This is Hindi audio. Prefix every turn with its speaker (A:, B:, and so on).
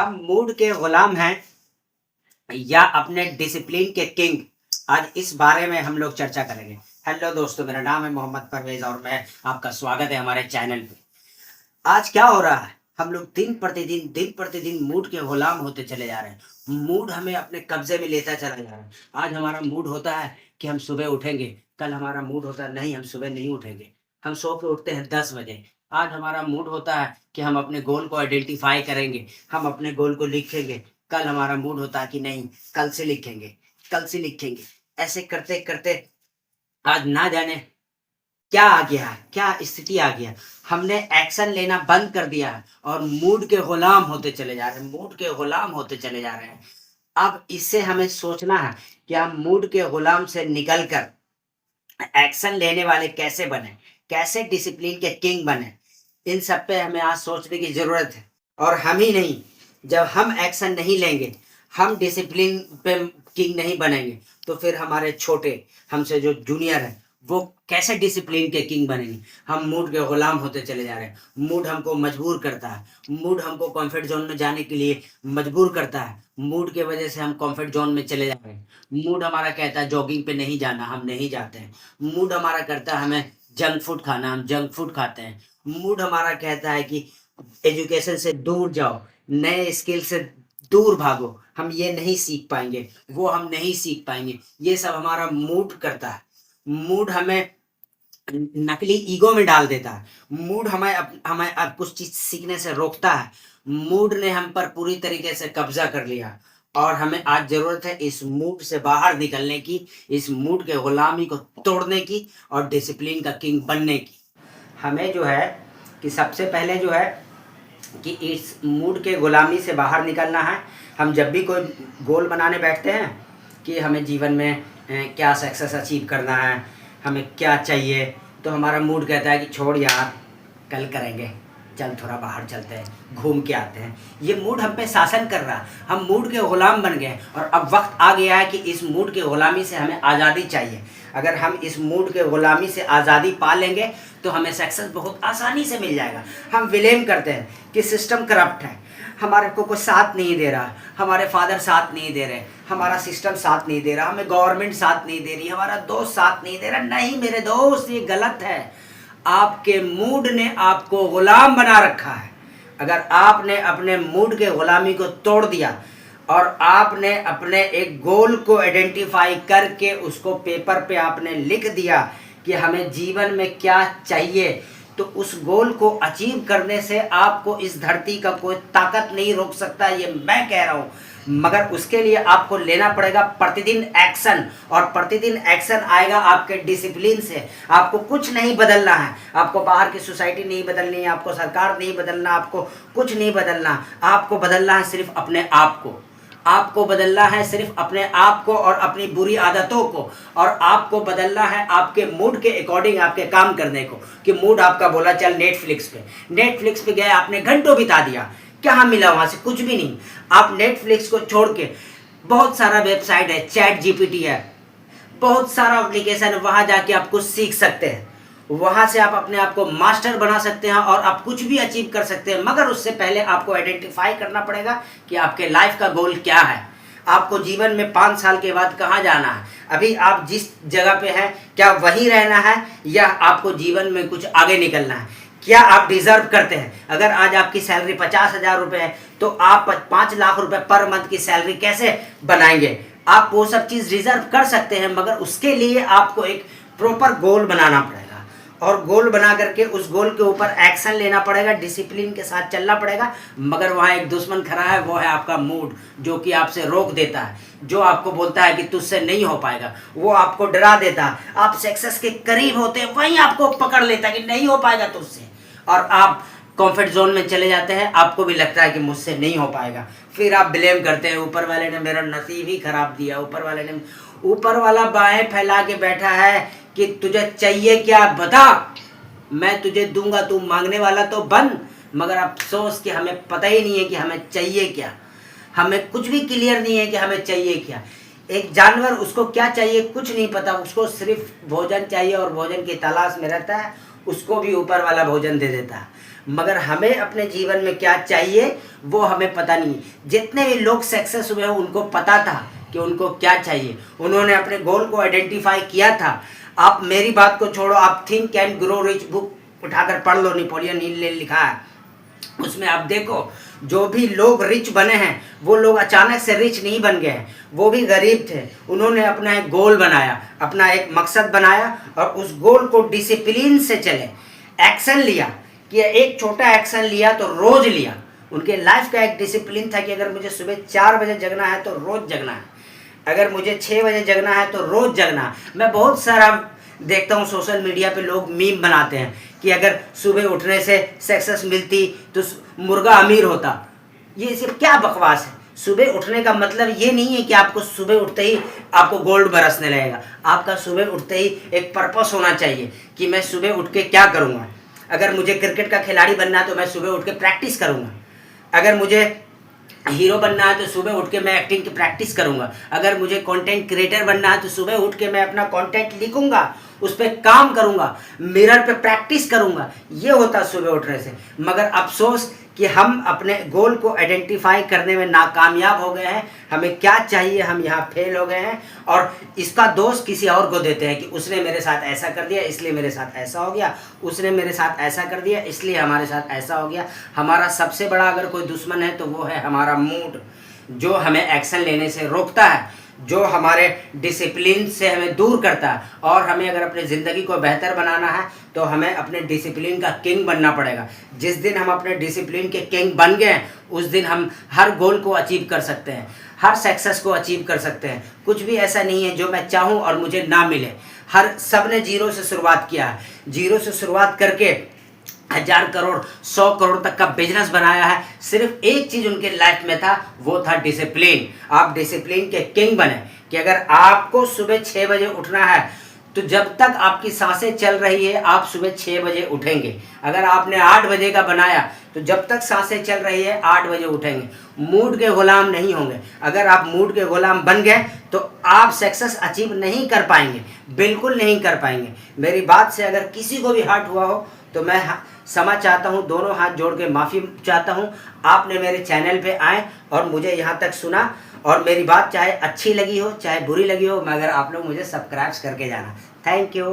A: हम मूड के गुलाम हैं या अपने डिसिप्लिन के किंग। आज इस बारे में हम लोग चर्चा करेंगे। हेलो दोस्तों, मेरा नाम है मोहम्मद परवेज और मैं आपका स्वागत है हमारे चैनल पे। आज क्या हो रहा है, हम लोग दिन प्रतिदिन मूड के गुलाम होते चले जा रहे हैं। मूड हमें अपने कब्जे में लेता चला जा रहा है। आज हमारा मूड होता है कि हम सुबह उठेंगे, कल हमारा मूड होता है नहीं हम सुबह नहीं उठेंगे, हम सो के उठते हैं 10 बजे। आज हमारा मूड होता है कि हम अपने गोल को आइडेंटिफाई करेंगे, हम अपने गोल को लिखेंगे। कल हमारा मूड होता है कि नहीं कल से लिखेंगे, कल से लिखेंगे। ऐसे करते करते आज ना जाने क्या आ गया है, क्या स्थिति आ गया। हमने एक्शन लेना बंद कर दिया है और मूड के गुलाम होते चले जा रहे हैं, मूड के गुलाम होते चले जा रहे हैं। अब इससे हमें सोचना है कि हम मूड के गुलाम से निकलकर एक्शन लेने वाले कैसे बने, कैसे डिसिप्लिन के किंग बने। इन सब पे हमें आज सोचने की जरूरत है। और हम ही नहीं, जब हम एक्शन नहीं लेंगे, हम डिसिप्लिन पे किंग नहीं बनेंगे, तो फिर हमारे छोटे हमसे जो जूनियर है वो कैसे डिसिप्लिन के किंग बनेंगे। हम मूड के गुलाम होते चले जा रहे हैं। मूड हमको मजबूर करता है, मूड हमको कंफर्ट जोन में जाने के लिए मजबूर करता है। मूड के वजह से हम कंफर्ट जोन में चले जा रहे हैं। मूड हमारा कहता है जॉगिंग पे नहीं जाना, हम नहीं जाते हैं। मूड हमारा करता है हमें जंक फूड खाना, हम जंक फूड खाते हैं। मूड हमारा कहता है कि एजुकेशन से दूर जाओ, नए स्किल से दूर भागो, हम ये नहीं सीख पाएंगे, वो हम नहीं सीख पाएंगे। ये सब हमारा मूड करता है। मूड हमें नकली ईगो में डाल देता है। मूड हमें अब कुछ चीज सीखने से रोकता है। मूड ने हम पर पूरी तरीके से कब्जा कर लिया और हमें आज जरूरत है इस मूड से बाहर निकलने की, इस मूड के गुलामी को तोड़ने की और डिसिप्लिन का किंग बनने की। हमें जो है कि सबसे पहले जो है कि इस मूड के गुलामी से बाहर निकलना है। हम जब भी कोई गोल बनाने बैठते हैं कि हमें जीवन में क्या सक्सेस अचीव करना है, हमें क्या चाहिए, तो हमारा मूड कहता है कि छोड़ यार कल करेंगे, चल थोड़ा बाहर चलते हैं, घूम के आते हैं। ये मूड हम पे शासन कर रहा है, हम मूड के गुलाम बन गए और अब वक्त आ गया है कि इस मूड के गुलामी से हमें आज़ादी चाहिए। अगर हम इस मूड के गुलामी से आज़ादी पा लेंगे तो हमें सक्सेस बहुत आसानी से मिल जाएगा। हम विलेम करते हैं कि सिस्टम करप्ट है, हमारे को कोई साथ नहीं दे रहा, हमारे फादर साथ नहीं दे रहे, हमारा सिस्टम साथ नहीं दे रहा, हमें गवर्नमेंट साथ नहीं दे रही, हमारा दोस्त साथ नहीं दे रहा। नहीं मेरे दोस्त, ये गलत है। आपके मूड ने आपको गुलाम बना रखा है। अगर आपने अपने मूड के गुलामी को तोड़ दिया और आपने अपने एक गोल को आइडेंटिफाई करके उसको पेपर पे आपने लिख दिया कि हमें जीवन में क्या चाहिए, तो उस गोल को अचीव करने से आपको इस धरती का कोई ताकत नहीं रोक सकता, ये मैं कह रहा हूँ। मगर उसके लिए आपको लेना पड़ेगा प्रतिदिन एक्शन, और प्रतिदिन एक्शन आएगा आपके डिसिप्लिन से। आपको कुछ नहीं बदलना है, आपको बाहर की सोसाइटी नहीं बदलनी है, आपको सरकार नहीं बदलना, आपको कुछ नहीं बदलना। आपको बदलना है सिर्फ अपने आप को, आपको बदलना है सिर्फ अपने आप को और अपनी बुरी आदतों को। और आपको बदलना है आपके मूड के अकॉर्डिंग आपके काम करने को। कि मूड आपका बोला चल नेटफ्लिक्स पे गए, आपने घंटों बिता दिया, क्या मिला वहां से? कुछ भी नहीं। आप नेटफ्लिक्स को छोड़ के बहुत सारा वेबसाइट है, चैट जीपीटी है, बहुत सारा एप्लीकेशन है, वहां जाके आप कुछ सीख सकते हैं। वहां से आप अपने आप को मास्टर बना सकते हैं और आप कुछ भी अचीव कर सकते हैं। मगर उससे पहले आपको आइडेंटिफाई करना पड़ेगा कि आपके लाइफ का गोल क्या है, आपको जीवन में 5 साल के बाद कहाँ जाना है। अभी आप जिस जगह पे हैं क्या वहीं रहना है या आपको जीवन में कुछ आगे निकलना है? क्या आप डिजर्व करते हैं? अगर आज आपकी सैलरी 50,000 रुपये है तो आप 5 लाख रुपए पर मंथ की सैलरी कैसे बनाएंगे? आप वो सब चीज़ रिजर्व कर सकते हैं, मगर उसके लिए आपको एक प्रॉपर गोल बनाना पड़ेगा और गोल बना करके उस गोल के ऊपर एक्शन लेना पड़ेगा, डिसिप्लिन के साथ चलना पड़ेगा। मगर वहाँ एक दुश्मन खड़ा है, वो है आपका मूड, जो कि आपसे रोक देता है, जो आपको बोलता है कि तुझसे नहीं हो पाएगा, वो आपको डरा देता है। आप सक्सेस के करीब होते हैं, वहीं आपको पकड़ लेता है कि नहीं हो पाएगा तुझसे, और आप कंफर्ट जोन में चले जाते हैं। आपको भी लगता है कि मुझसे नहीं हो पाएगा, फिर आप ब्लेम करते हैं ऊपर वाले ने मेरा नसीब ही खराब दिया, ऊपर वाला बाहें फैला के बैठा है कि तुझे चाहिए क्या बता, मैं तुझे दूंगा, तू मांगने वाला तो बन। मगर अफसोस कि हमें पता ही नहीं है कि हमें चाहिए क्या, हमें कुछ भी क्लियर नहीं है कि हमें चाहिए क्या। एक जानवर, उसको क्या चाहिए कुछ नहीं पता, उसको सिर्फ भोजन चाहिए और भोजन की तलाश में रहता है, उसको भी ऊपर वाला भोजन दे देता है। मगर हमें अपने जीवन में क्या चाहिए वो हमें पता नहीं। जितने भी लोग सक्सेस हुए हैं उनको पता था कि उनको क्या चाहिए, उन्होंने अपने गोल को आइडेंटिफाई किया था। आप मेरी बात को छोड़ो, आप think and grow rich book उठाकर पढ़ लो, नेपोलियन हिल ने लिखा है, उसमें आप देखो जो भी लोग रिच बने हैं वो लोग अचानक से रिच नहीं बन गए हैं, वो भी गरीब थे। उन्होंने अपना एक गोल बनाया, अपना एक मकसद बनाया और उस गोल को डिसिप्लिन से चले, एक्शन लिया कि एक छोटा एक्शन लिया तो रोज लिया। उनके लाइफ का एक डिसिप्लिन था कि अगर मुझे सुबह 4 बजे जगना है तो रोज जगना है, अगर मुझे 6 बजे जगना है तो रोज जगना है। मैं बहुत सारा देखता हूँ सोशल मीडिया पे लोग मीम बनाते हैं कि अगर सुबह उठने से सक्सेस मिलती तो मुर्गा अमीर होता। ये सिर्फ क्या बकवास है। सुबह उठने का मतलब ये नहीं है कि आपको सुबह उठते ही आपको गोल्ड बरसने लगेगा। आपका सुबह उठते ही एक पर्पस होना चाहिए कि मैं सुबह उठ के क्या करूँगा। अगर मुझे क्रिकेट का खिलाड़ी बनना है तो मैं सुबह उठ के प्रैक्टिस करूँगा। अगर मुझे हीरो बनना है तो सुबह उठ के मैं एक्टिंग की प्रैक्टिस करूंगा। अगर मुझे कंटेंट क्रिएटर बनना है तो सुबह उठ के मैं अपना कंटेंट लिखूंगा, उस पर काम करूंगा, मिरर पे प्रैक्टिस करूंगा। ये होता सुबह उठने से। मगर अफसोस कि हम अपने गोल को आइडेंटिफाई करने में नाकामयाब हो गए हैं। हमें क्या चाहिए हम यहाँ फेल हो गए हैं और इसका दोष किसी और को देते हैं कि उसने मेरे साथ ऐसा कर दिया इसलिए मेरे साथ ऐसा हो गया, उसने मेरे साथ ऐसा कर दिया इसलिए हमारे साथ ऐसा हो गया। हमारा सबसे बड़ा अगर कोई दुश्मन है तो वो है हमारा मूड, जो हमें एक्शन लेने से रोकता है, जो हमारे डिसिप्लिन से हमें दूर करता है। और हमें अगर अपनी ज़िंदगी को बेहतर बनाना है तो हमें अपने डिसिप्लिन का किंग बनना पड़ेगा। जिस दिन हम अपने डिसिप्लिन के किंग बन गए उस दिन हम हर गोल को अचीव कर सकते हैं, हर सक्सेस को अचीव कर सकते हैं। कुछ भी ऐसा नहीं है जो मैं चाहूँ और मुझे ना मिले। हर सब ने जीरो से शुरुआत किया है, जीरो से शुरुआत करके 1000 करोड़ 100 करोड़ तक का बिजनेस बनाया है। सिर्फ एक चीज उनके लाइफ में था, वो था डिसिप्लिन। आप डिसिप्लिन के किंग बने कि अगर आपको सुबह 6 बजे उठना है तो जब तक आपकी सांसें चल रही है आप सुबह 6 बजे उठेंगे। अगर आपने 8 बजे का बनाया तो जब तक सांसें चल रही है 8 बजे उठेंगे। मूड के गुलाम नहीं होंगे। अगर आप मूड के गुलाम बन गए तो आप सक्सेस अचीव नहीं कर पाएंगे, बिल्कुल नहीं कर पाएंगे। मेरी बात से अगर किसी को भी हर्ट हुआ हो तो मैं क्षमा चाहता हूँ, दोनों हाथ जोड़ के माफ़ी चाहता हूँ। आपने मेरे चैनल पे आए और मुझे यहाँ तक सुना और मेरी बात चाहे अच्छी लगी हो चाहे बुरी लगी हो, मगर आप लोग मुझे सब्सक्राइब करके जाना। Thank you.